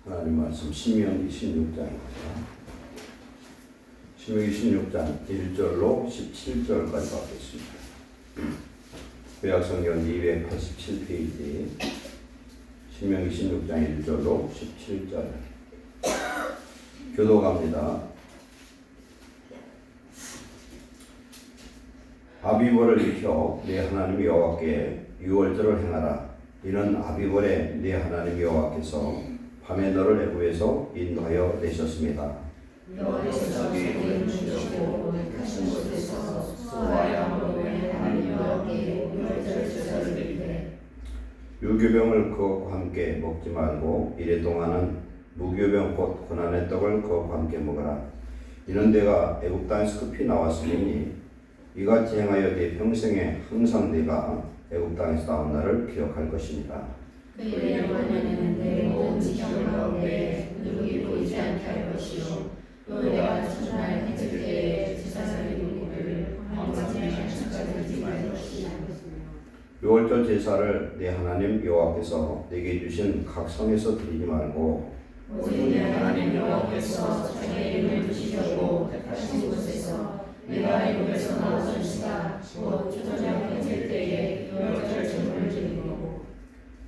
하나님 말씀 신명기 16장입니다. 신명기 16장 1절로 17절까지 받겠습니다. 구약성경 287페이지 신명기 16장 1절로 17절 교도갑니다. 아비벌을 일으켜 네 하나님 여호와께 유월절을 행하라. 이는 아비벌에 네 하나님 여호와께서 밤에 너를 애굽에서 인도하여 내셨습니다. 여호와께서 너희를 주시고 택하신 곳에서 소와 양으로 하나님 여호와께 유월절 제사를 드리되 유교병을 그것과 함께 먹지 말고 이래 동안은 무교병 곧 고난의 떡을 그것과 함께 먹으라. 이는 내가 애굽 땅에서 급히 나왔으니 이같이 행하여 네 평생에 항상 네가 애굽 땅에서 나온 날을 기억할 것입니다. 그의 영원에는 내 모든 지경 가운데 누룩이 보이지 않게 할 것이요 또 내가 첫날 해질 때에 제사장의 누구를 왕자의 날짜까지 드리지 말 것이야. 유월절 제사를 네 하나님 여호와께서 내게 주신 각 성에서 드리지 말고 오직 내 하나님 여호와께서 자기의 이름을 두시려고 택하신 곳에서 내가 애굽에서 나오신 시가 곧 저녁 해질 때에 유월절 제물을 드리고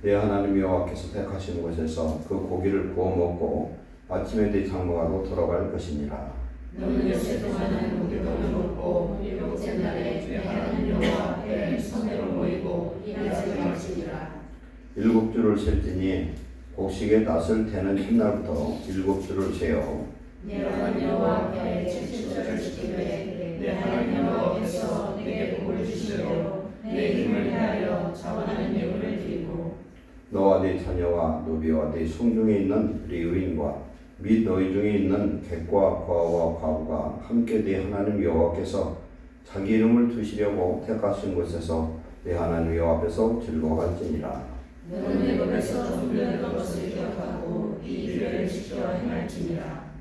내 하나님 여호와께서 택하신 곳에서 그 고기를 구워 먹고 아침에 네 장막으로 돌아갈 것이니라. 너는 요새 동안은 고기를 먹고 일곱째 날에 내 하나님 여호와 앞에 성회로 모이고 일하지 말지니라. 7주를 셀지니 곡식의 낫을 태는 흰날부터 7주를 세어 내 하나님 여호와 앞에 7주를 지키되 내 하나님 여호와께서 내게 복을 주시려 내 힘을 위하여 자원하는 예물을 드리고 너와 네 자녀와 노비와 네 성중에 있는 레위인과 및 너희 중에 있는 객과 과와 과부가 함께 네 하나님 여호와께서 자기 이름을 두시려고 택하신 곳에서 네 하나님 여호와 앞에서 즐거워할지니라. 너는 애굽에서 종려던 것을 기억하고 이 일을 지켜 행할지니라.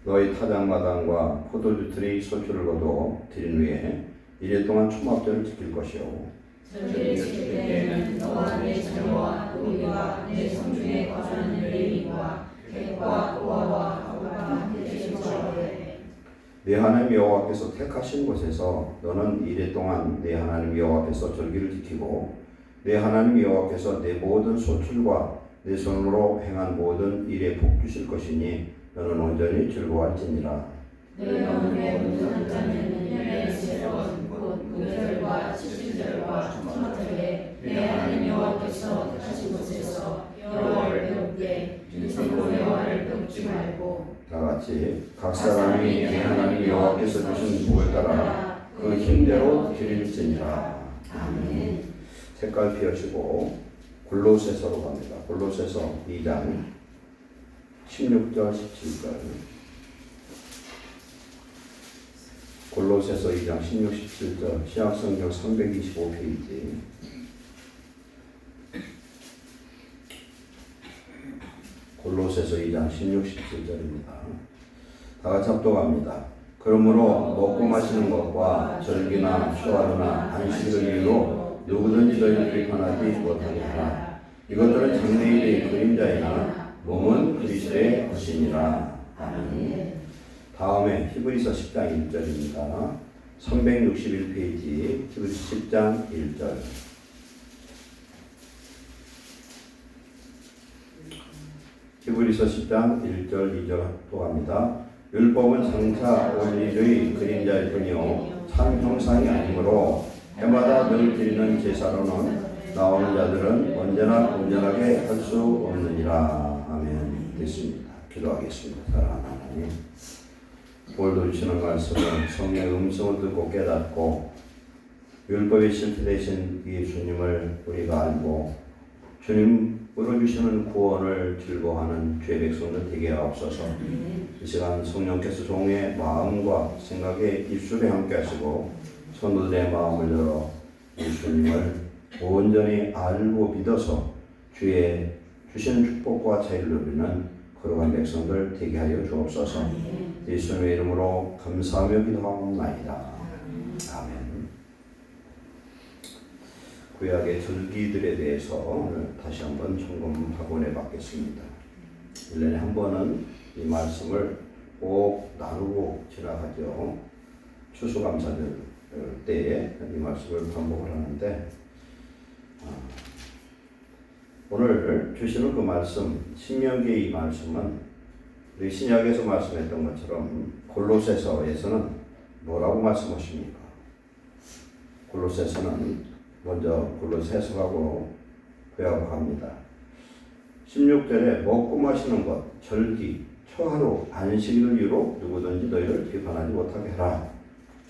너희 타작마당과 포도주 틀의 소출을 거두어 드린 후에 이래 동안 초막절을 지킬 것이요 절기를 지킬 때에는 너와 내 자녀와 노비와 내 성중에 거주하는 레위인과 객과 고아와 과부가 함께 즐거워하되 네 하나님 여호와께서 택하신 곳에서 너는 이래 동안 네 하나님 여호와께서 절기를 지키고 네 하나님 여호와께서 내 모든 소출과 내 손으로 행한 모든 일에 복 주실 것이니 너는 온전히 즐거워할지니라. 내 영혼의 온전한 자는 내 새로운 곧 무절과 칠칠절과 초막절에 내 하나님 여호와께서 택하신 곳에서 여호와를 배웁되 인생고 여호와를 배우지 말고 다 같이 각 사람이 네 하나님 여호와께서 주신 복을 따라 그 힘대로 드릴지니라. 아멘. 색깔 피우시고 골로새서로 갑니다. 골로새서 2장 16절 17절 골로새서 2장 16, 17절 신약성경 325페이지 골로새서 2장 16, 17절입니다. 다 같이 합독합니다. 그러므로 먹고 마시는 것과 절기나 휴가나 안식을 이유로 누구든지 너희를 비판하지 못하게 하라. 이것들은 장래일의 그림자이나 몸은 그리스도의 것이니라. 아멘. 다음에 히브리서 10장 1절입니다. 361페이지 히브리서 10장 1절 히브리서 10장 1절 2절 또 합니다. 율법은 장차 올 일의 그림자일 뿐이요 참 형상이 아니므로 해마다 늘 드리는 제사로는 나오는 자들은 언제나 온전하게 할 수 없느니라. 아멘. 됐습니다. 기도하겠습니다. 사랑하는 하나님, 오늘도 주시는 말씀은 성령의 음성을 듣고 깨닫고 율법의 실체 되신 예수님을 우리가 알고 주님으로 주시는 구원을 즐거워하는 주의 백성들 되게 하옵소서. 이 시간 성령께서 종의 마음과 생각에 입술에 함께 하시고 성도들의 마음을 열어 예수님을 온전히 알고 믿어서 주의 주시는 축복과 자유를 누리는 거룩한 백성들 되게 하여 주옵소서. 예수님의 이름으로 감사하며 기도하옵나이다. 아멘. 구약의 절기들에 대해서 오늘 다시 한번 점검 확인해 받겠습니다. 1년에 한 번은 이 말씀을 꼭 나누고 지나가죠. 추수감사절 때에 이 말씀을 반복을 하는데 오늘 주시는 그 말씀, 신명기의 이 말씀은 우리 신약에서 말씀했던 것처럼 골로새서에서는 뭐라고 말씀하십니까? 골로새서는 먼저 골로새서하고 구약합니다. 16절에 먹고 마시는 것, 절기, 초하루, 안식일을 이유로 누구든지 너희를 비판하지 못하게 하라.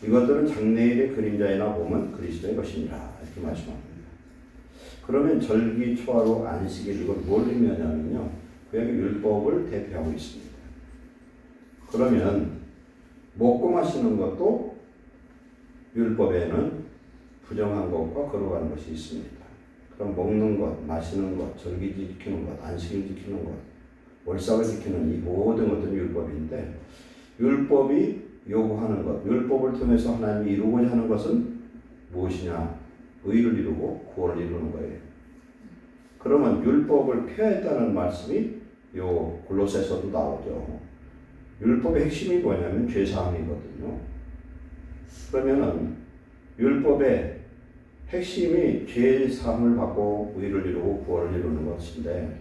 이것들은 장래일의 그림자이나 보면 그리스도의 것이니라. 이렇게 말씀합니다. 그러면 절기, 초하루, 안식일 이걸 뭘 의미하냐면요. 구약의 율법을 대표하고 있습니다. 그러면 먹고 마시는 것도 율법에는 부정한 것과 거룩한 것이 있습니다. 그럼 먹는 것, 마시는 것, 절기 지키는 것, 안식일 지키는 것, 월삭을 지키는 이 모든 것들은 율법인데 율법이 요구하는 것, 율법을 통해서 하나님이 이루고자 하는 것은 무엇이냐? 의를 이루고 구원을 이루는 거예요. 그러면 율법을 폐하했다는 말씀이 요 골로새서도 나오죠. 율법의 핵심이 뭐냐면 죄사함이거든요. 그러면은 율법의 핵심이 죄사함을 받고 의를 이루고 구원을 이루는 것인데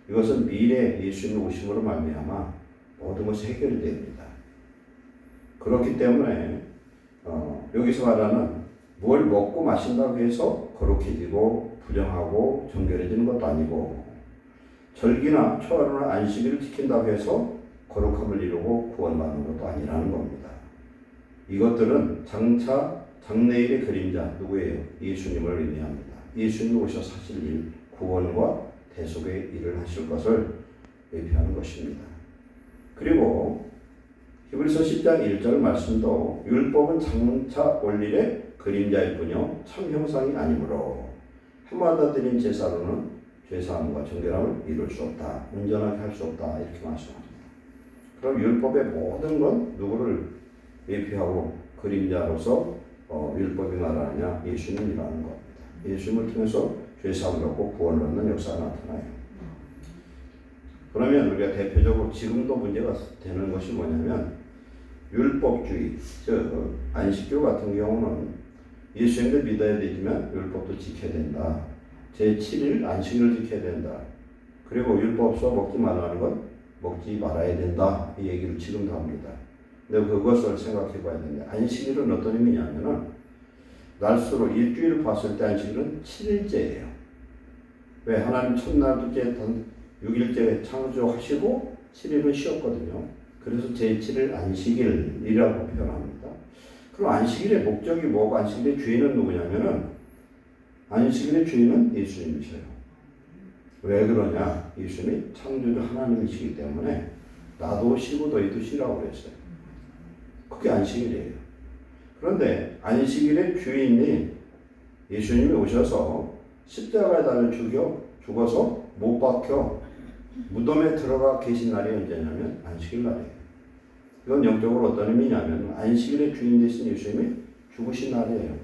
이것은 미래 예수님의 오심으로 말미암아 모든 것이 해결이 됩니다. 그렇기 때문에 여기서 말하는 뭘 먹고 마신다고 해서 거룩해지고 부정하고 정결해지는 것도 아니고 절기나 초하루나 안식일을 지킨다고 해서 거룩함을 이루고 구원받는 것도 아니라는 겁니다. 이것들은 장차 장래일의 그림자 누구예요? 예수님을 의미합니다. 예수님이 오셔서 하실 일, 구원과 대속의 일을 하실 것을 의미하는 것입니다. 그리고 히브리서 10장 1절 말씀도 율법은 장차 올 일의 그림자일 뿐이요 참 형상이 아니므로 해마다 드린 제사로는 죄사함과 정결함을 이룰 수 없다. 온전하게 할 수 없다. 이렇게 말씀합니다. 그럼 율법의 모든 건 누구를 예표하고 그림자로서 율법이 말하느냐? 예수님이라는 겁니다. 예수님을 통해서 죄사함을 얻고 구원을 얻는 역사가 나타나요. 그러면 우리가 대표적으로 지금도 문제가 되는 것이 뭐냐면 율법주의, 즉 안식교 같은 경우는 예수님을 믿어야 되지만 율법도 지켜야 된다. 제7일 안식일을 지켜야 된다. 그리고 율법 없어 먹지 말라는 건 먹지 말아야 된다. 이 얘기를 지금도 합니다. 근데 그것을 생각해 봐야 되는데 안식일은 어떤 의미냐면은 날수로 일주일을 봤을 때 안식일은 7일째예요. 왜? 하나님 첫날, 둘째, 6일째 창조하시고 7일은 쉬었거든요. 그래서 제7일 안식일이라고 표현합니다. 그럼 안식일의 목적이 뭐고 안식일의 주인은 누구냐면은 안식일의 주인은 예수님이셔요. 왜 그러냐? 예수님이 창조주 하나님이시기 때문에 나도 쉬고 너희도 쉬라고 그랬어요. 그게 안식일이에요. 그런데 안식일의 주인이 예수님이 오셔서 십자가에 달려 죽어서 못 박혀 무덤에 들어가 계신 날이 언제냐면 안식일 날이에요. 이건 영적으로 어떤 의미냐면 안식일의 주인 되신 예수님이 죽으신 날이에요.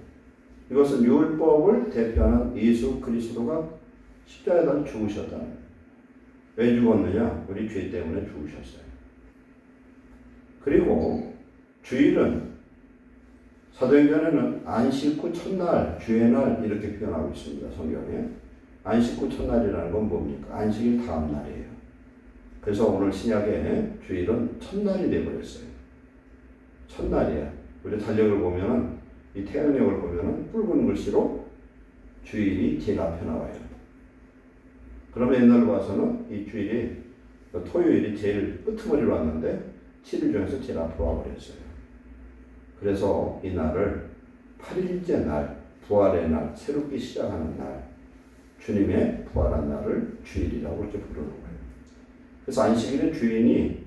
이것은 율법을 대표하는 예수 그리스도가 십자가에 달려 죽으셨다는 거예요. 왜 죽었느냐? 우리 죄 때문에 죽으셨어요. 그리고 주일은 사도행전에는 안식 후 첫날, 주의 날 이렇게 표현하고 있습니다. 성경에. 안식 후 첫날이라는 건 뭡니까? 안식일 다음 날이에요. 그래서 오늘 신약에 주일은 첫날이 되어버렸어요. 첫날이야. 우리 달력을 보면은 이 태양력을 보면은 붉은 글씨로 주일이 제일 앞에 나와요. 그러면 옛날로 봐서는 이 주일이 토요일이 제일 끄트머리로 왔는데 7일 중에서 제일 앞으로 와버렸어요. 그래서 이 날을 8일째 날, 부활의 날, 새롭게 시작하는 날, 주님의 부활한 날을 주일이라고 이렇게 부르는 거예요. 그래서 안식일의 주인이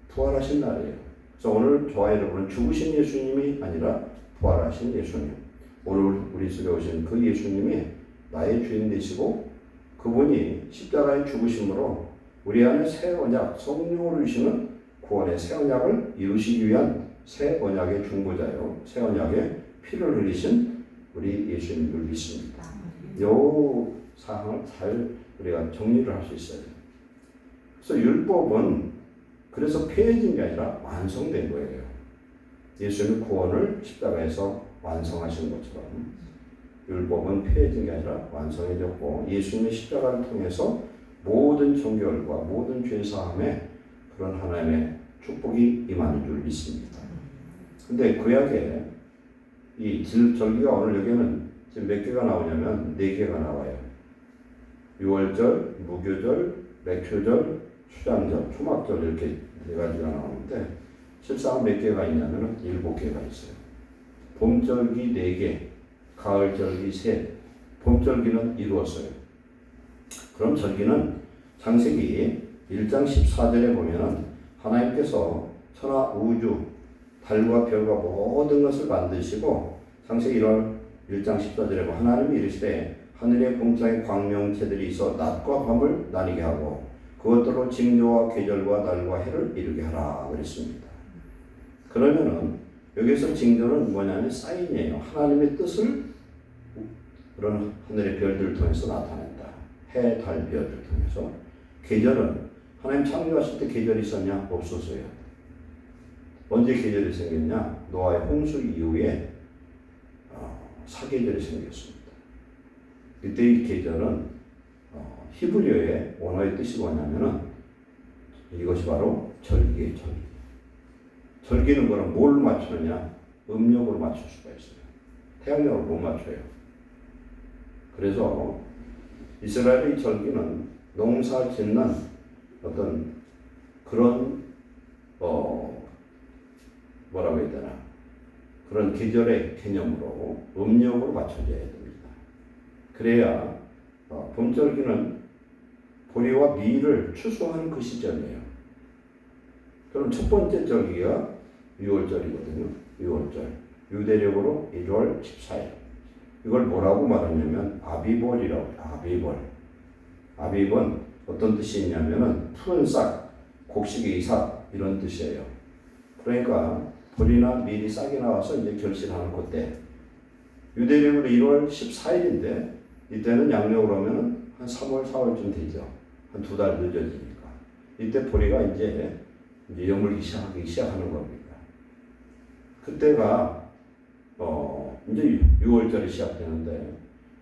부활하신 날이에요. 그래서 오늘 저와 여러분은 죽으신 예수님이 아니라 부활하신 예수님. 오늘 우리 속에 오신 그 예수님이 나의 주인 되시고 그분이 십자가에 죽으심으로 우리 안에 새 언약, 성령으로 주시는 구원의 새 언약을 이루시기 위한 새 언약의 중보자요. 새 언약의 피를 흘리신 우리 예수님을 믿습니다. 이 사항을 잘 우리가 정리를 할 수 있어야 돼요. 그래서 율법은 그래서 폐해진 게 아니라 완성된 거예요. 예수님이 구원을 십자가에서 완성하신 것처럼 율법은 폐해진 게 아니라 완성해졌고 예수님의 십자가를 통해서 모든 정결과 모든 죄사함에 그런 하나님의 축복이 임하는 줄 믿습니다. 근데 구약에 이 절기가 오늘 여기는 지금 몇 개가 나오냐면 4개가 나와요. 유월절, 무교절, 맥효절, 수장절, 초막절 이렇게 4가지가 나오는데 실상은 몇 개가 있냐면 7개가 있어요. 봄절기 4개, 가을절기 3, 봄절기는 이루었어요. 그럼 절기는 창세기 1장 14절에 보면은 하나님께서 천하 우주, 달과 별과 모든 것을 만드시고 창세기 1장 14절에 보면 하나님이 이르시되 하늘의 공창에 광명체들이 있어 낮과 밤을 나뉘게 하고 그것들로 징조와 계절과 달과 해를 이루게 하라 그랬습니다. 그러면은 여기서 징조는 뭐냐면 사인이에요. 하나님의 뜻을 그런 하늘의 별들을 통해서 나타낸다. 해, 달, 별을 통해서. 계절은 하나님 창조하실 때 계절이 있었냐? 없었어요. 언제 계절이 생겼냐? 노아의 홍수 이후에 사계절이 생겼습니다. 이때 이 계절은 히브리어의 원어의 뜻이 뭐냐면은 이것이 바로 절기의 절기. 절기는 그럼 뭘 맞추느냐? 음력으로 맞출 수가 있어요. 태양력으로 못 맞춰요. 그래서 이스라엘의 절기는 농사 짓는 어떤 그런 뭐라고 해야 되나 그런 계절의 개념으로 음력으로 맞춰져야 됩니다. 그래야 봄절기는 보리와 미를 추수하는 그 시점이에요. 그럼 첫 번째 절기가 6월절이거든요. 6월절. 유대력으로 1월 14일. 이걸 뭐라고 말하냐면 아비벌이라고 해요. 아비벌. 아비벌은 어떤 뜻이 있냐면은 푸른 싹, 곡식의 이삭 이런 뜻이에요. 그러니까 보리나 밀이 싹이 나와서 이제 결실하는 그때. 유대력으로 1월 14일인데 이때는 양력으로 하면은 한 3월, 4월쯤 되죠. 한 2달 늦어지니까. 이때 보리가 이제 여물기 시작하는 겁니다. 그때가 이제 6월절이 시작되는데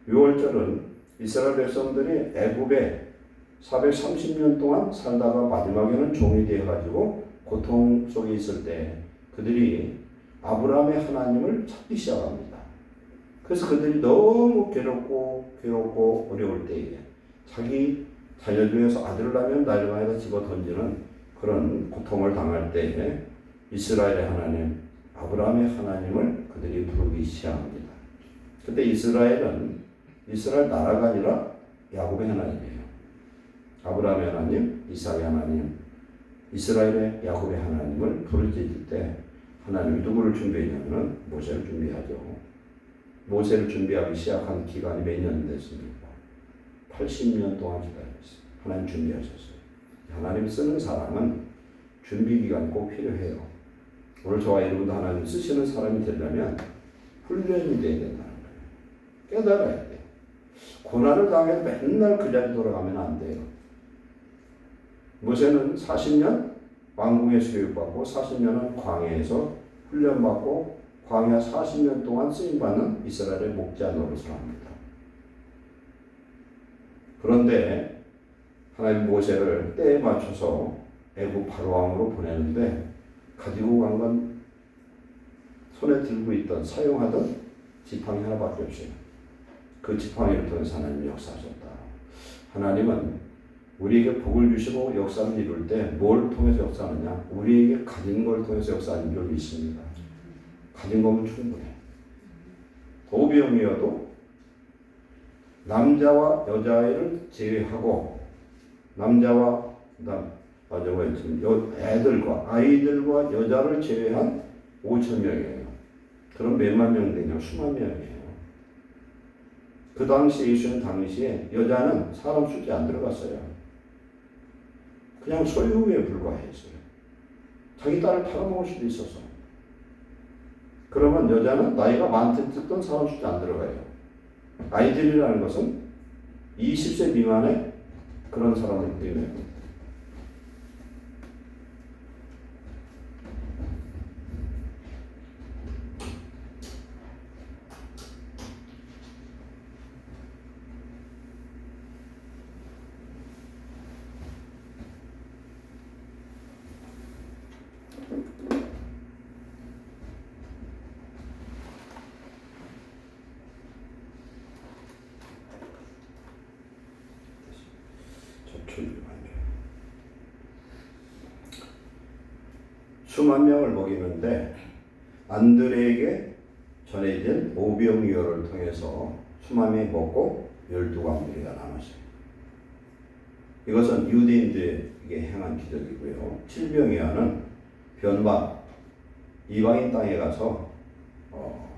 6월절은 이스라엘 백성들이 애굽에 430년 동안 살다가 마지막에는 종이 되어가지고 고통 속에 있을 때 그들이 아브라함의 하나님을 찾기 시작합니다. 그래서 그들이 너무 괴롭고 어려울 때에 자기 자녀 중에서 아들을 낳으면 나일강에다 집어 던지는 그런 고통을 당할 때에 이스라엘의 하나님, 아브라함의 하나님을 그들이 부르기 시작합니다. 그때 이스라엘은 이스라엘 나라가 아니라 야곱의 하나님이에요. 아브라함의 하나님, 이삭의 하나님, 이스라엘의 야곱의 하나님을 부르짖을 때 하나님이 누구를 준비했냐면 모세를 준비하죠. 모세를 준비하기 시작한 기간이 몇 년 됐습니까? 80년 동안 기다렸어요. 하나님 준비하셨어요. 하나님 쓰는 사람은 준비 기간이 꼭 필요해요. 오늘 저와 여러분도 하나님 쓰시는 사람이 되려면 훈련이 돼야 된다는 거예요. 깨달아야 돼요. 고난을 당해서 맨날 그 자리 돌아가면 안 돼요. 모세는 40년 왕궁에서 교육받고 40년은 광야에서 훈련받고 광야 40년 동안 쓰임받는 이스라엘의 목자 노릇을 합니다. 그런데 하나님 모세를 때에 맞춰서 애굽 바로왕으로 보내는데 가지고 간 건 손에 들고 있던 사용하던 지팡이 하나밖에 없어요. 그 지팡이를 통해서 하나님이 역사하셨다. 하나님은 우리에게 복을 주시고 역사를 이룰 때 뭘 통해서 역사하느냐? 우리에게 가진 걸 통해서 역사하는 줄 믿습니다. 가진 거면 충분해. 오병이어도 남자와 여자아이를 제외하고 남자와 애들과 아이들과 여자를 제외한 5,000명이에요. 그럼 몇만 명 되냐? 수만 명이에요. 그 당시 예수님 당시에 여자는 사람 숫자에 안 들어갔어요. 그냥 소유에 불과했어요. 자기 딸을 팔아먹을 수도 있었어. 그러면 여자는 나이가 많든 적든 사람 숫자 안 들어가요. 아이들이라는 것은 20세 미만의 그런 사람들 때문에 수만 명을 먹이는데 안드레에게 전해진 오병이어를 통해서 수만 명이 먹고 12광주리가 남았어요. 이것은 유대인들에게 행한 기적이고요. 칠병이어는 변방 이방인 땅에 가서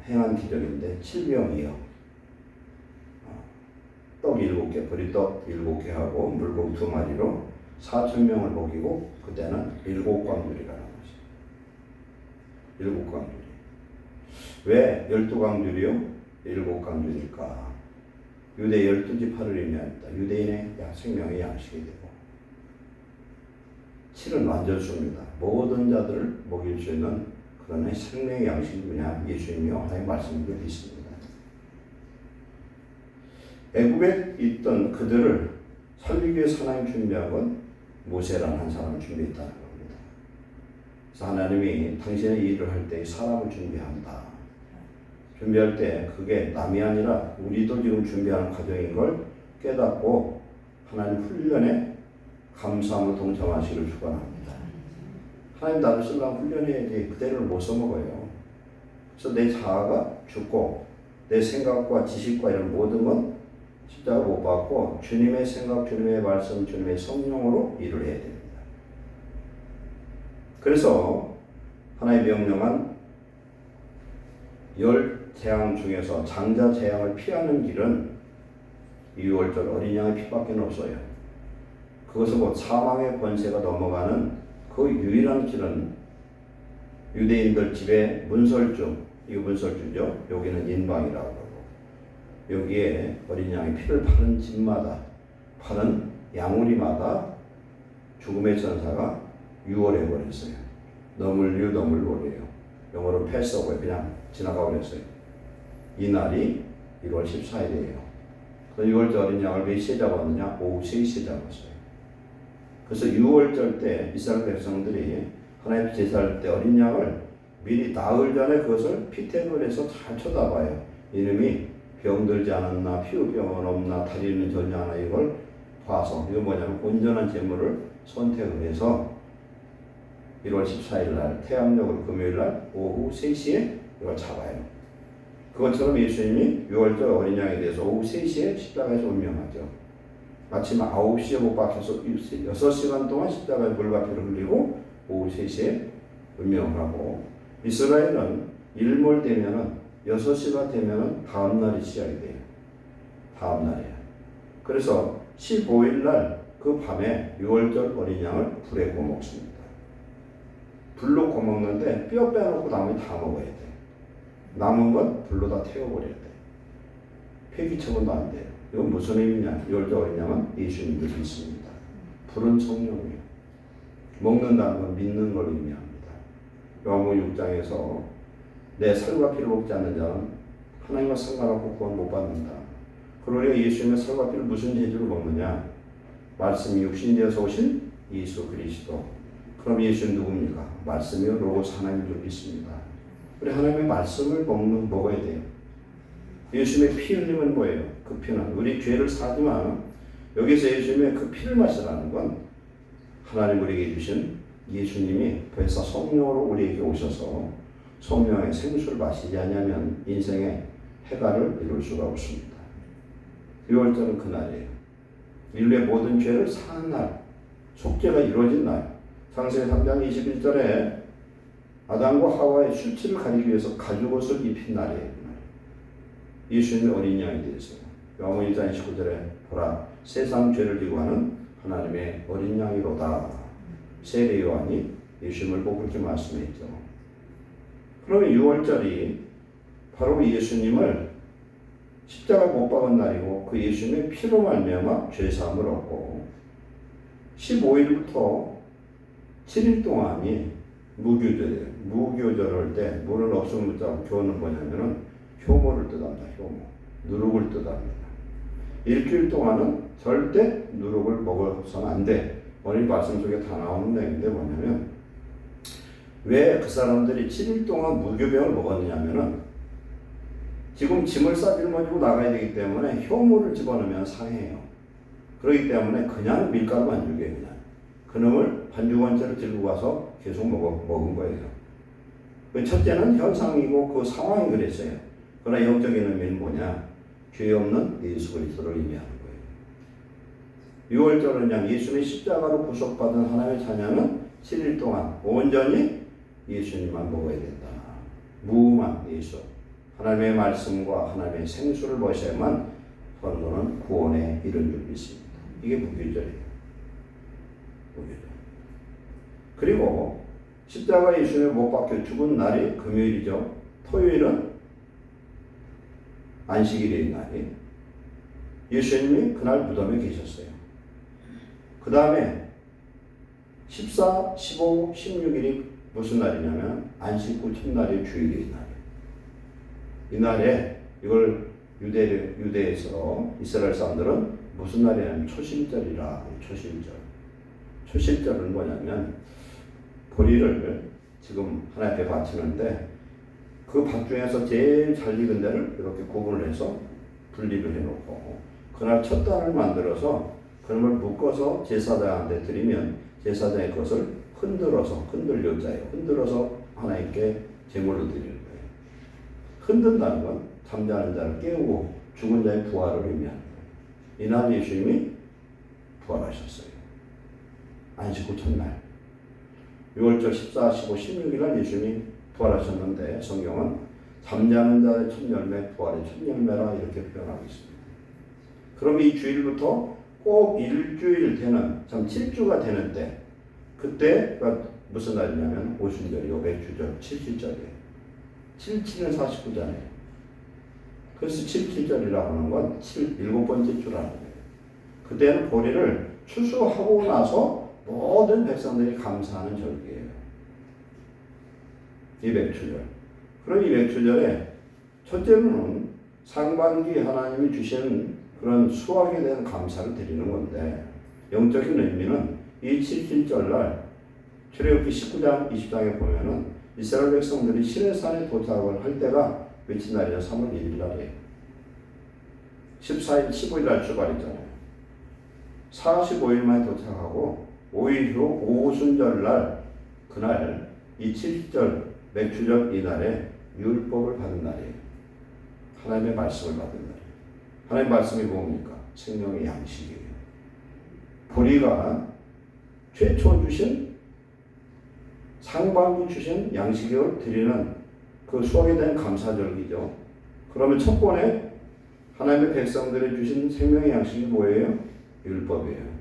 행한 기적인데 칠병이어 떡 7개, 보리떡 7개 하고 물고기 2마리로 4,000명을 먹이고 그때는 7광주리가 남았어요. 7광주리. 왜 12광주리요? 7광주리일까? 유대 12지파를 의미합니다. 유대인의 생명의 양식이 되고 7은 완전수입니다. 모든 자들을 먹일 수 있는 그런 생명의 양식이 뭐냐? 예수님이요 하나님의 말씀을 믿습니다. 애굽에 있던 그들을 살리기 위해서 하나님 준비한 건 모세라는 한 사람을 준비했다는 겁니다. 그래서 하나님이 당신의 일을 할 때 사람을 준비한다. 준비할 때 그게 남이 아니라 우리도 지금 준비하는 과정인 걸 깨닫고 하나님 훈련에 감사함으로 동참하시기를 축원합니다. 하나님 나를 쓰려면 훈련해야지 그대로 못 써먹어요. 그래서 내 자아가 죽고 내 생각과 지식과 이런 모든 건 십자가 못 받고 주님의 생각, 주님의 말씀, 주님의 성령으로 일을 해야 됩니다. 그래서 하나님 명령한 10재앙 중에서 장자 재앙을 피하는 길은 유월절 어린 양의 피밖에 없어요. 그것은 곧 사망의 권세가 넘어가는 그 유일한 길은 유대인들 집에 문설주, 이거 문설주죠. 여기는 인방이라고 하고 여기에 어린 양의 피를 파는 집마다 파는 양우리마다 죽음의 천사가 유월해 버렸어요. 너물유너물월이에요. 영어로 패스오버에 그냥 지나가 버렸어요. 이 날이 1월 14일이에요. 그 6월절 어린 양을 몇 시에 잡았느냐? 오후 3시에 잡았어요. 그래서 6월절 때 이스라엘 백성들이 하나님 제사할 때 어린 양을 미리 나흘 전에 그것을 피템을 해서 잘 쳐다봐요. 이놈이 병들지 않았나, 피부병은 없나, 다리는 전혀 않아 이걸 봐서 이거 뭐냐면 온전한 제물을 선택을 해서 1월 14일 날 태양력으로 금요일 날 오후 3시에 이걸 잡아요. 그것처럼 예수님이 6월절 어린 양에 대해서 오후 3시에 십자가에서 운명하죠. 아침 9시에 못 박혀서 6시간 동안 십자가에 물과 피를 흘리고 오후 3시에 운명을 하고 이스라엘은 일몰 되면은 6시가 되면은 다음 날이 시작이 돼요. 다음 날이에요. 그래서 15일 날 그 밤에 6월절 어린 양을 불에 구워 먹습니다. 불로 구워 먹는데 뼈 빼놓고 나머지 다 먹어야 돼요. 남은 건 불로 다 태워버려야 돼요. 폐기 처분도 안 돼요. 이건 무슨 의미냐? 6월절 어린 양은 예수님을 믿습니다. 불은 성령이에요. 먹는다는 건 믿는 걸 의미합니다. 요한복음 6장에서 내 살과 피를 먹지 않는 자는 하나님과 상관없고 구원 못 받는다. 그러니 예수님의 살과 피를 무슨 재주로 먹느냐? 말씀이 육신되어서 오신 예수 그리스도. 그럼 예수는 누굽니까? 말씀이요 로고스 하나님을 믿습니다. 우리 하나님의 말씀을 먹어야 돼요. 예수님의 피 흘림은 뭐예요? 그 피는 우리 죄를 사지만 여기서 예수님의 그 피를 마시라는 건 하나님 우리에게 주신 예수님이 벌써 성령으로 우리에게 오셔서 성령의 생수를 마시지 않으면 인생의 해갈을 이룰 수가 없습니다. 6월절은 그날이에요. 인류의 모든 죄를 사한 날, 속죄가 이루어진 날. 창세기 3장 21절에 아담과 하와의 수치를 가리기 위해서 가죽옷을 입힌 날이에요. 예수님의 어린 양이 되었어요. 요한복음 1장 29절에 보라 세상 죄를 지고 하는 하나님의 어린 양이로다. 세례 요한이 예수님을 보고 그렇게 말씀했죠. 그러면 6월절이 바로 예수님을 십자가 못 박은 날이고 그 예수님의 피로 말미암아 죄사함을 얻고 15일부터 7일 동안이 무교절이에요. 무교절할 때 물은 없으면 묻자고 교훈은 뭐냐면은 효모를 뜻합니다. 효모. 누룩을 뜻합니다. 일주일 동안은 절대 누룩을 먹어서는 안 돼. 오늘 말씀 속에 다 나오는 내용인데 뭐냐면 왜 그 사람들이 7일 동안 무교병을 먹었느냐면은 지금 짐을 싸들머지고 나가야 되기 때문에 효모를 집어넣으면 상해요. 그렇기 때문에 그냥 밀가루 안 주게 그냥 그놈을 한 주간째로 들고 가서 계속 먹은 거예요. 그 첫째는 현상이고 그 상황이 그랬어요. 그러나 영적인 의미는 뭐냐? 죄 없는 예수 그리스도를 의미하는 거예요. 6월절은 예수님의 십자가로 구속받은 하나님의 자녀는 7일 동안 온전히 예수님만 먹어야 된다. 무만 예수. 하나님의 말씀과 하나님의 생수를 보셔야만 성도는 구원에 이른 줄 믿습니다. 이게 무교절이에요. 무교절. 그리고 십자가 예수님이 못 박혀 죽은 날이 금요일이죠. 토요일은 안식일의 날이에요. 예수님이 그날 무덤에 계셨어요. 그 다음에 14, 15, 16일이 무슨 날이냐면 안식 후 첫날이 주일의 날이에요. 이 날에 이걸 유대에서 이스라엘 사람들은 무슨 날이냐면 초실절이라. 초실절. 초실절은 뭐냐면 보리를 지금 하나 앞에 바치는데 그 밭 중에서 제일 잘 익은 데를 이렇게 구분을 해서 분리를 해놓고 그날 첫 단을 만들어서 그놈을 묶어서 제사장한테 드리면 제사장의 것을 흔들어서 하나님께 제물로 드리는 거예요. 흔든다는 건 잠자는 자를 깨우고 죽은 자의 부활을 의미하는 거예요. 이날 예수님이 부활하셨어요. 안식 후 첫날. 6월절 14, 15, 16일 날 예수님이 부활하셨는데 성경은 잠자는 자의 첫 열매, 부활의 첫 열매라 이렇게 표현하고 있습니다. 그럼 이 주일부터 꼭 일주일 되는, 참 7주가 되는 때, 그때가 무슨 날이냐면 오순절이요, 맥주절, 77절이에요. 77은 49잖아요. 그래서 77절이라고 하는 건 7번째 주라는 거예요. 그때는 보리를 추수하고 나서 모든 백성들이 감사하는 절기예요. 이 맥주절. 그럼 이 맥주절에 첫째로는 상반기 하나님이 주신 그런 수확에 대한 감사를 드리는 건데 영적인 의미는 이 77절날 출애굽기 19장 20장에 보면은 이스라엘 백성들이 시내산에 도착을 할 때가 며칠 날이냐? 3월 1일 날이에요. 14일, 15일 날 출발했잖아요. 45일 만에 도착하고 5일 후 오순절 날 그날 이 7절 맥주절 이날에 율법을 받은 날이에요. 하나님의 말씀을 받은 날이에요. 하나님의 말씀이 뭡니까? 생명의 양식이에요. 보리가 최초 주신 상반기 주신 양식을 드리는 그 수확에 대한 감사절기죠. 그러면 첫 번에 하나님의 백성들이 주신 생명의 양식이 뭐예요? 율법이에요.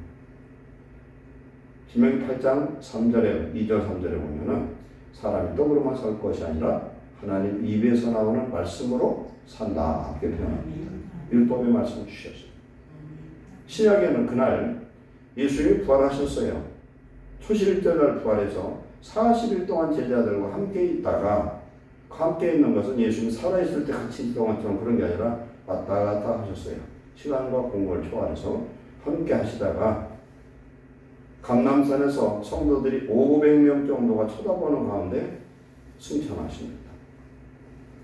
신명기 8장 3절에 2절 3절에 보면은 사람이 떡으로만 살 것이 아니라 하나님 입에서 나오는 말씀으로 산다 이렇게 표현합니다. 율법의 말씀을 주셨어요. 신약에는 그날 예수님이 부활하셨어요. 초실절날 부활해서 40일 동안 제자들과 함께 있다가 함께 있는 것은 예수님이 살아있을 때 같이 있던 것처럼 그런 게 아니라 왔다 갔다 하셨어요. 시간과 공간을 초월해서 함께 하시다가 감람산에서 성도들이 500명 정도가 쳐다보는 가운데 승천하십니다.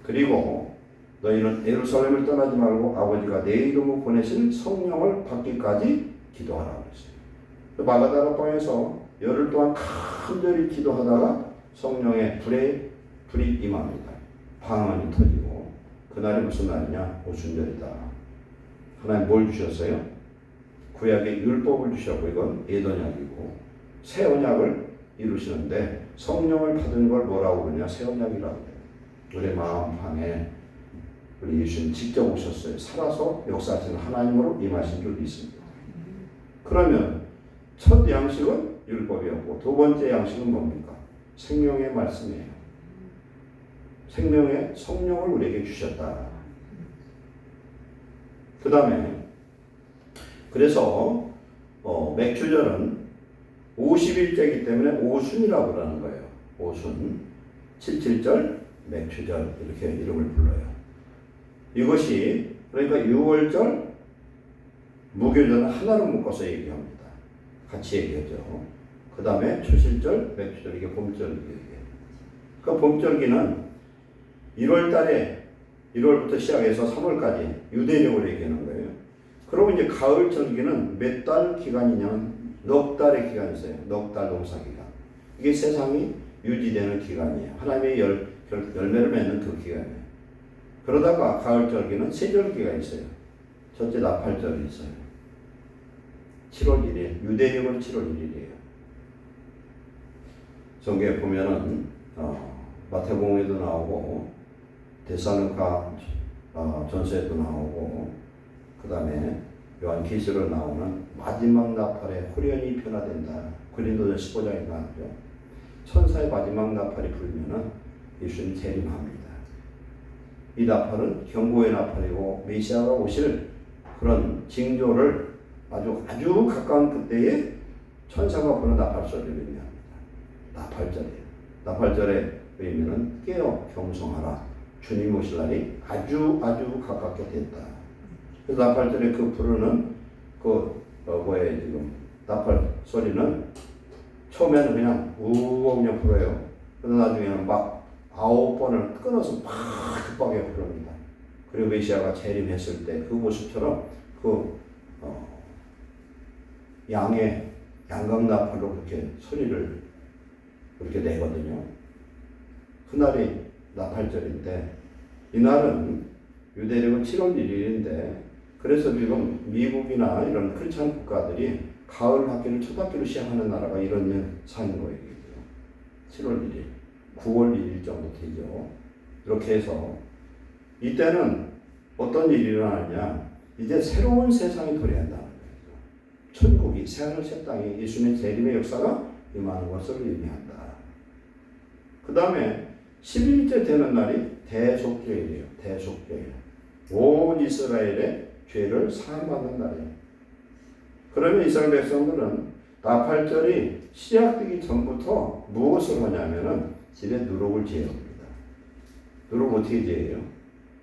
그리고 너희는 예루살렘을 떠나지 말고 아버지가 내 이름으로 보내신 성령을 받기까지 기도하라고 했어요. 마가다라 땅에서 열흘 동안 간절히 기도하다가 성령의 불이 임합니다. 방언이 터지고 그날이 무슨 날이냐? 오순절이다. 하나님 뭘 주셨어요? 구약의 율법을 주셨고 이건 예언약이고 새 언약을 이루시는데 성령을 받은 걸 뭐라고 그러냐? 새 언약이라고 해요. 우리 마음판에 우리 예수님 직접 오셨어요. 살아서 역사하시는 하나님으로 임하신 줄 믿습니다. 그러면 첫 양식은 율법이었고 두 번째 양식은 뭡니까? 생명의 말씀이에요. 생명의 성령을 우리에게 주셨다. 그 다음에 그래서 맥주절은 50일째이기 때문에 오순이라고 그러는 거예요. 오순, 77절, 맥주절 이렇게 이름을 불러요. 이것이 그러니까 6월절, 무교절은 하나로 묶어서 얘기합니다. 같이 얘기하죠. 그 다음에 초실절, 맥주절 이게 봄절기예요. 그 봄절기는 1월 달에 1월부터 시작해서 3월까지 유대력으로 얘기하는 거예요. 그러면 이제 가을 절기는 몇 달 기간이냐면 넉 달의 기간이 있어요. 넉 달 농사 기간. 이게 세상이 유지되는 기간이에요. 하나님의 열매를 맺는 그 기간이에요. 그러다가 가을절기는 세절기가 있어요. 첫째 나팔절이 있어요. 7월 1일, 유대력은 7월 1일이에요. 성경에 보면은 마태복음에도 나오고 데살로니가 전서에도 나오고 그 다음에 요한계시록에 나오는 마지막 나팔에 호련히 변화된다. 고린도전 15장에 나오죠. 천사의 마지막 나팔이 불면은 예수님 재림합니다. 이 나팔은 경고의 나팔이고 메시아가 오실 그런 징조를 아주 가까운 그때에 천사가 부는 나팔 소리를 의미합니다. 나팔절이에요. 나팔절의 의미는 깨어 경성하라. 주님 오실 날이 아주 가깝게 됐다. 그래서 나팔절에 그 부르는 지금 나팔 소리는 처음에는 그냥 우엉냥 불어요. 그러다 나중에는 막 9번을 끊어서 막 급하게 부릅니다. 그리고 메시아가 재림했을 때 그 모습처럼 양강나팔로 그렇게 소리를 그렇게 내거든요. 그날이 나팔절인데 이날은 유대력은 7월 1일인데 그래서 지금 미국이나 이런 크리스찬 국가들이 가을 학기를 초등학기로 시작하는 나라가 이런 상인 거예요. 7월 1일, 9월 1일 정도 되죠. 이렇게 해서 이때는 어떤 일이 일어나냐? 이제 새로운 세상이 도래한다는 거예요. 천국이 새하늘 새 땅에 예수님의 재림의 역사가 임하는 것을 의미한다. 그 다음에 11일째 되는 날이 대속죄일이에요. 대속죄일. 온 이스라엘의 죄를 사함받는 날이에요. 그러면 이스라엘 백성들은 나팔절이 시작되기 전부터 무엇을 하냐면은 집에 누룩을 제어합니다. 누룩 어떻게 제어해요?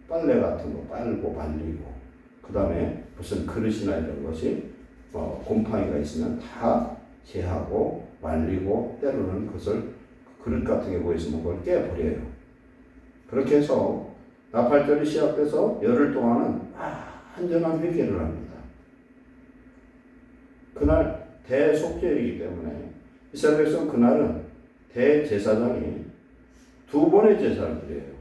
빨래 같은 거 빨고 말리고 그 다음에 무슨 그릇이나 이런 것이 곰팡이가 있으면 다 제하고 말리고 때로는 그것을 그릇 같은 게 보이시면 그걸 깨버려요. 그렇게 해서 나팔절이 시작돼서 열흘 동안은 완전한 회개를 합니다. 그날 대속죄이기 때문에 이스라엘 백성 그날은 대제사장이 두 번의 제사를 드려요.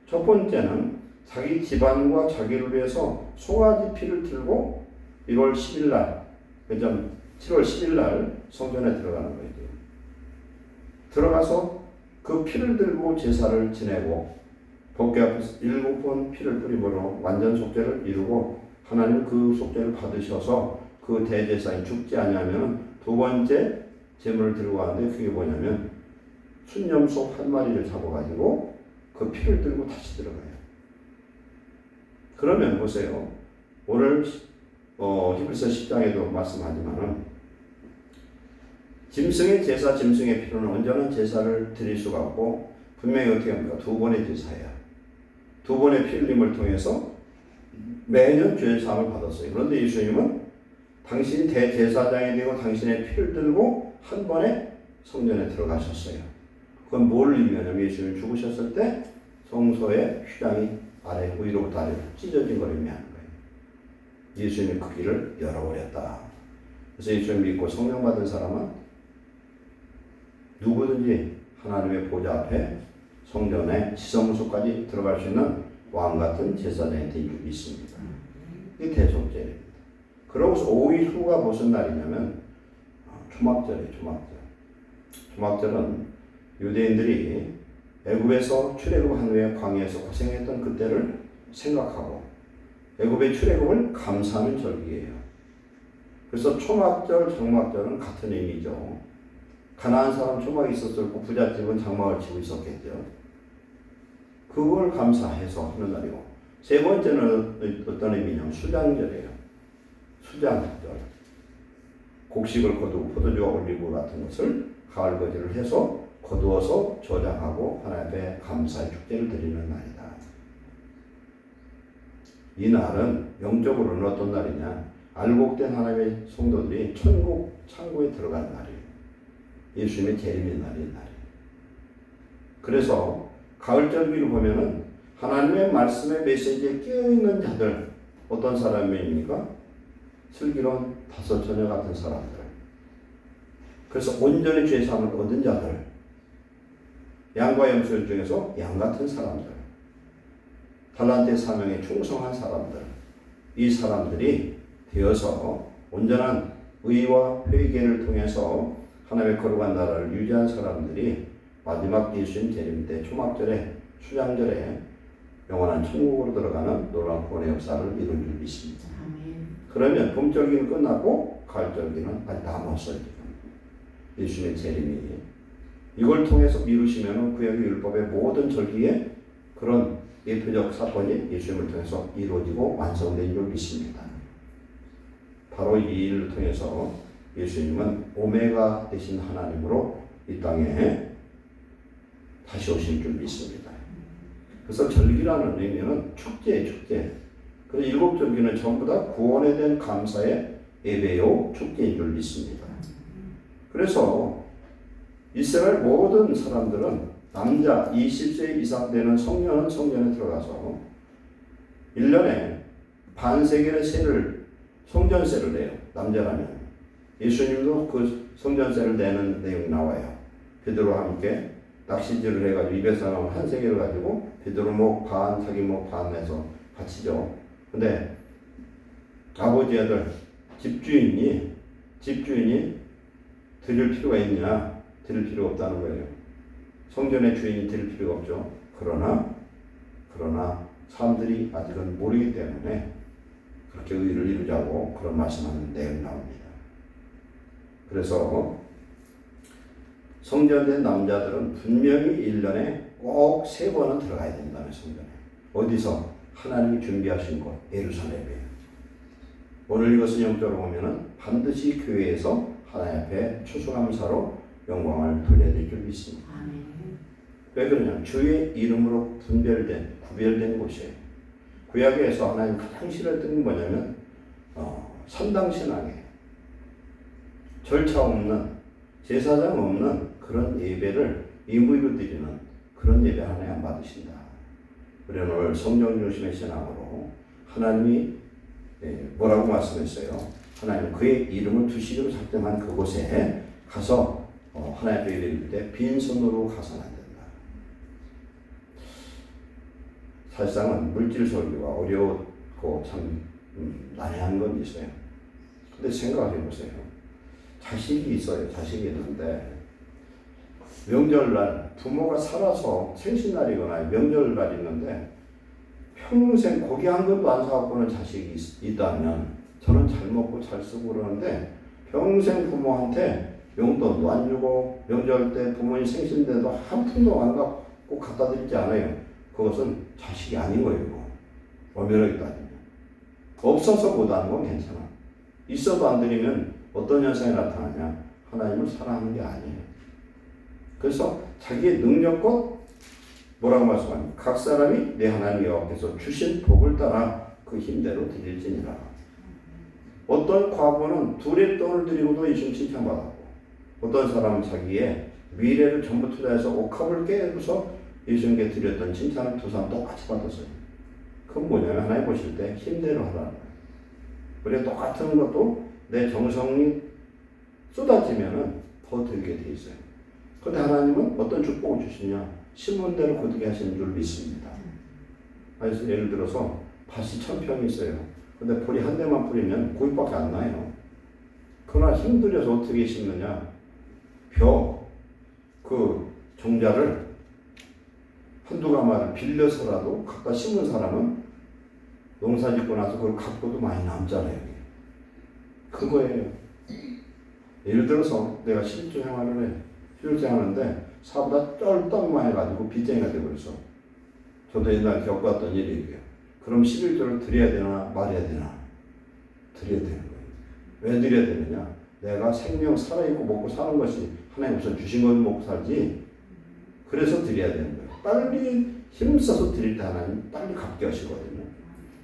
첫 번째는 자기 집안과 자기를 위해서 송아지 피를 들고 1월 10일 날, 7월 10일 날 성전에 들어가는 거예요. 들어가서 그 피를 들고 제사를 지내고 법궤 앞에서 7번 피를 뿌림으로 완전 속죄를 이루고 하나님 그 속죄를 받으셔서 그 대제사인 죽지 아니하면 두 번째 제물을 들고 가는데 그게 뭐냐면 순념소 한 마리를 잡아가지고 그 피를 들고 다시 들어가요. 그러면 보세요. 오늘 히브리서 10장에도 말씀하지만은 짐승의 제사, 짐승의 피로는 온전한 제사를 드릴 수가 없고 분명히 어떻게 합니까? 두 번의 제사야. 두 번의 피 흘림을 통해서 매년 죄 사함을 받았어요. 그런데 예수님은 당신이 대제사장이 되고 당신의 피를 들고 한 번에 성전에 들어가셨어요. 그건 뭘 의미하냐면 예수님이 죽으셨을 때 성소의 휘장이 위로부터 아래로 찢어진 걸 의미하는 거예요. 예수님이 그 길을 열어버렸다. 그래서 예수님 믿고 성령 받은 사람은 누구든지 하나님의 보좌 앞에 성전에 지성소까지 들어갈 수 있는 왕같은 제사장이 되기 있습니다. 이게 대속죄입니다. 그러고서 5일 후가 무슨 날이냐면 초막절이에요. 초막절은 유대인들이 애굽에서 출애굽한 후에 광야에서 고생했던 그때를 생각하고 애굽의 출애굽을 감사하는 절기예요. 그래서 초막절, 장막절은 같은 의미죠. 가난한 사람 초막이 있었고 부잣집은 장막을 치고 있었겠죠. 그걸 감사해서 하는 날이고 세 번째는 어떤 의미냐면 수장절이에요. 수장절. 곡식을 거두고 포도주와 올리브 같은 것을 가을 거지를 해서 거두어서 저장하고 하나님 앞에 감사의 축제를 드리는 날이다. 이 날은 영적으로는 어떤 날이냐? 알곡된 하나님의 성도들이 천국 창고에 들어가는 날이에요. 예수님의 재림의 날이에요. 그래서 가을절기를 보면은 하나님의 말씀의 메시지에 깨어있는 자들 어떤 사람입니까? 슬기로운 다섯 처녀 같은 사람들 그래서 온전히 죄 사함을 얻은 자들, 양과 염소 중에서 양 같은 사람들, 달란트의 사명에 충성한 사람들, 이 사람들이 되어서 온전한 의와 회개를 통해서 하나님의 거룩한 나라를 유지한 사람들이 마지막 예수님 재림 때 초막절에 수장절에 영원한 천국으로 들어가는 놀라운 구원의 역사를 이룰 줄 믿습니다. 그러면 봄절기는 끝나고 가을절기는 아직 남았어요. 예수님의 재림이 이걸 통해서 미루시면 구약의 율법의 모든 절기에 그런 예표적 사건이 예수님을 통해서 이루어지고 완성된 줄 믿습니다. 바로 이 일을 통해서 예수님은 오메가 되신 하나님으로 이 땅에 다시 오실 줄 믿습니다. 그래서 절기라는 의미는 축제예요, 축제. 그래서 일곱 절기는 전부 다 구원에 대한 감사의 예배요 축제인 줄 믿습니다. 그래서 이스라엘 모든 사람들은 남자 20세 이상 되는 성년은 성전에 들어가서 1년에 반세겔의 세를 성전세를 내요. 남자라면. 예수님도 그 성전세를 내는 내용이 나와요. 베드로와 함께 낚시질을 해가지고 200사람 한 세겔을 가지고 베드로 목 반, 자기 목 반 해서 바치죠. 근데 아버지 아들 집주인이 드릴 필요가 있냐? 드릴 필요가 없다는 거예요. 성전의 주인이 드릴 필요가 없죠. 그러나 사람들이 아직은 모르기 때문에 그렇게 의를 이루자고 그런 말씀하는 내용이 나옵니다. 그래서 성전된 남자들은 분명히 1년에 꼭 3번은 들어가야 된다는 성전에. 어디서? 하나님이 준비하신 곳, 예루살렘이에요. 오늘 이것은 영적으로 보면은 반드시 교회에서 하나님 앞에 추수감사로 영광을 돌려야 될 줄 믿습니다. 왜 그러냐? 주의 이름으로 구별된 곳이에요. 구약에서 하나님 가장 싫어했던 게 뭐냐면 선당신앙이에요. 절차 없는, 제사장 없는 그런 예배를 임의로 드리는 그런 예배 하나님 안 받으신다. 우리는 오늘 성령 중심의 신앙으로 하나님이 뭐라고 말씀했어요? 하나님 그의 이름을 두시기로 작정한 그곳에 가서 하나님 앞에 예배를 때 빈손으로 가서는 안 된다. 사실상은 물질 설교가 어려웠고 참 난해한 건 있어요. 근데 생각해 보세요. 자식이 있어요. 자식이 있는데 명절날 부모가 살아서 생신날이거나 명절날 있는데 평생 고기 한 근도 안 사갖고는 자식이 있다면 저는 잘 먹고 잘 쓰고 그러는데 평생 부모한테 용돈도 안 주고 명절 때 부모님 생신 때도 한 푼도 안 갖고 갖다 드리지 않아요. 그것은 자식이 아닌 거예요. 엄연하게 따지면. 없어서 못하는 건 괜찮아. 있어도 안 드리면 어떤 현상이 나타나냐? 하나님을 사랑하는 게 아니에요. 그래서 자기의 능력껏 뭐라고 말씀합니까? 각 사람이 내 하나님 여호와께서 주신 복을 따라 그 힘대로 드릴지니라. 어떤 과부는 둘의 돈을 드리고도 예수님 칭찬받았고 어떤 사람은 자기의 미래를 전부 투자해서 옥합을 깨고서 예수님께 드렸던 칭찬을 두 사람 똑같이 받았어요. 그건 뭐냐면 하나님 보실 때 힘대로 하라는 거예요. 우리가 똑같은 것도 내 정성이 쏟아지면은 더 들게 돼 있어요. 그런데 하나님은 어떤 축복을 주시냐? 신문대로 거두게 하시는 줄 믿습니다. 그래서 예를 들어서 밭이 1000평이 있어요. 근데 풀이 한 대만 뿌리면 고기밖에 안 나요. 그러나 힘들여서 어떻게 심느냐? 그 종자를 한두 가마를 빌려서라도 갖다 심은 사람은 농사 짓고 나서 그걸 갖고도 많이 남잖아요. 그거예요. 예를 들어서 내가 실주 생활을 해. 실주 하는데 사보다 쩔떡만 해가지고 빚쟁이가 되버렸어. 저도 옛날에 겪었던 일이에요. 그럼 11조를 드려야 되나 말해야 되나? 드려야 되는 거예요. 왜 드려야 되느냐? 내가 생명 살아있고 먹고 사는 것이 하나님 우선 주신 걸 먹고 살지. 그래서 드려야 되는 거예요. 빨리 힘써서 드릴 때 하나님 빨리 갚게 하시거든요.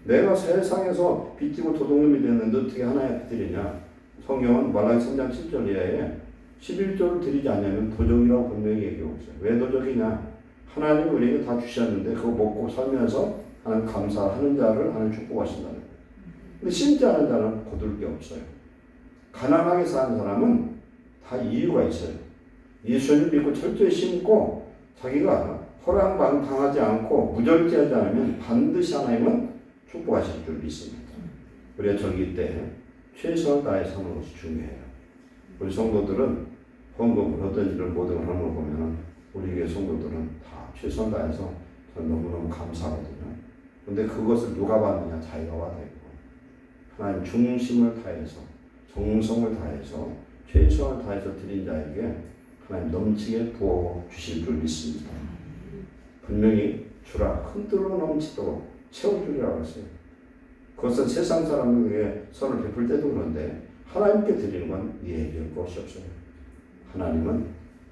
내가 세상에서 빚지고 도둑놈이 됐는데 어떻게 하나님 앞에 드리냐? 성경은 말라기 3장 7절 이하에 11조를 드리지 않으면 도적이라고 분명히 얘기하고 있어요. 왜 도적이냐? 하나님이 우리에게 다 주셨는데 그거 먹고 살면서 하나님 감사하는 자를 하나님 축복하신다는 거예요. 근데 심지 않은 자는 거둘 게 없어요. 가난하게 사는 사람은 다 이유가 있어요. 예수를 믿고 철저히 심고 자기가 호랑방탕하지 않고 무절제하지 않으면 반드시 하나님은 축복하실 줄 믿습니다. 우리가 절기 때 최선을 다해서 하는 것이 중요해요. 우리 성도들은 헌금을 어떤 일을 모든 걸 하는 걸 보면 우리 교회 성도들은 다 최선을 다해서 저는 너무너무 감사하거든요. 근데 그것을 누가 받느냐? 자기가 받아야 되고 하나님 중심을 다해서 정성을 다해서 최선을 다해서 드린 자에게 하나님 넘치게 부어 주실 줄 믿습니다. 분명히 주라 흔들어 넘치도록 채워주리라고 했어요. 그것은 세상 사람에게 선을 베풀 때도 그런데 하나님께 드리는 건 예외일 것이 없어요. 하나님은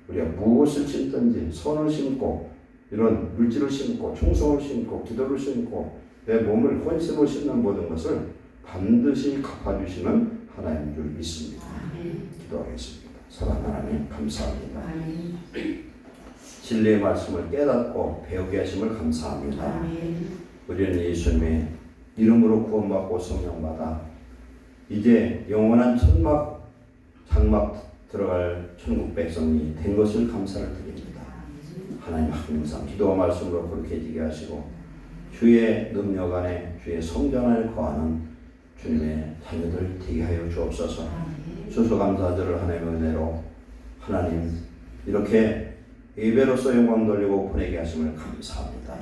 우리가 무엇을 심든지 선을 심고 이런 물질을 심고 충성을 심고 기도를 심고 내 몸을 헌신으로 심는 모든 것을 반드시 갚아주시는 하나님인 줄 믿습니다. 기도하겠습니다. 사랑하는 하나님 감사합니다. 진리의 말씀을 깨닫고 배우게 하심을 감사합니다. 우리는 예수님의 이름으로 구원받고 성령받아 이제 영원한 천막 장막 들어갈 천국 백성이 된 것을 감사를 드립니다. 하나님 항상 기도와 말씀으로 거룩해지게 하시고 주의 능력 안에 주의 성전 안에 거하는 주님의 자녀들 되게 하여 주옵소서. 수수감사들을 하나님의 은혜로 하나님 이렇게 예배로서 영광 돌리고 보내게 하심을 감사합니다.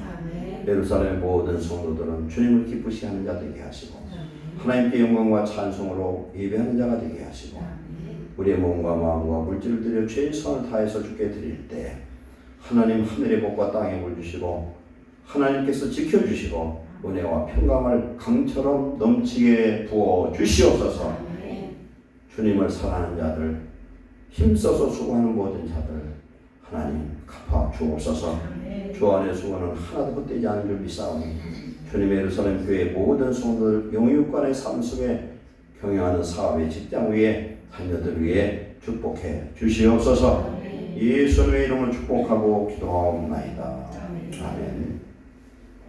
예루살렘의 모든 성도들은 주님을 기쁘시게 하는 자 되게 하시고 하나님께 영광과 찬송으로 예배하는 자가 되게 하시고 우리의 몸과 마음과 물질을 드려 최선을 다해서 주께 드릴 때 하나님 하늘의 복과 땅의 물 주시고 하나님께서 지켜주시고 은혜와 평강을 강처럼 넘치게 부어 주시옵소서. 주님을 사랑하는 자들 힘써서 수고하는 모든 자들 하나님 갚아 주옵소서. 주 안의 수고는 하나도 헛되지 않은 줄 믿사오니 주님의 예루살렘 교회 모든 성도들 영육간의 삶 속에 경영하는 사업의 직장 위에 자녀들 위에 축복해 주시옵소서. 예수님의 이름을 축복하고 기도하옵나이다. 아멘.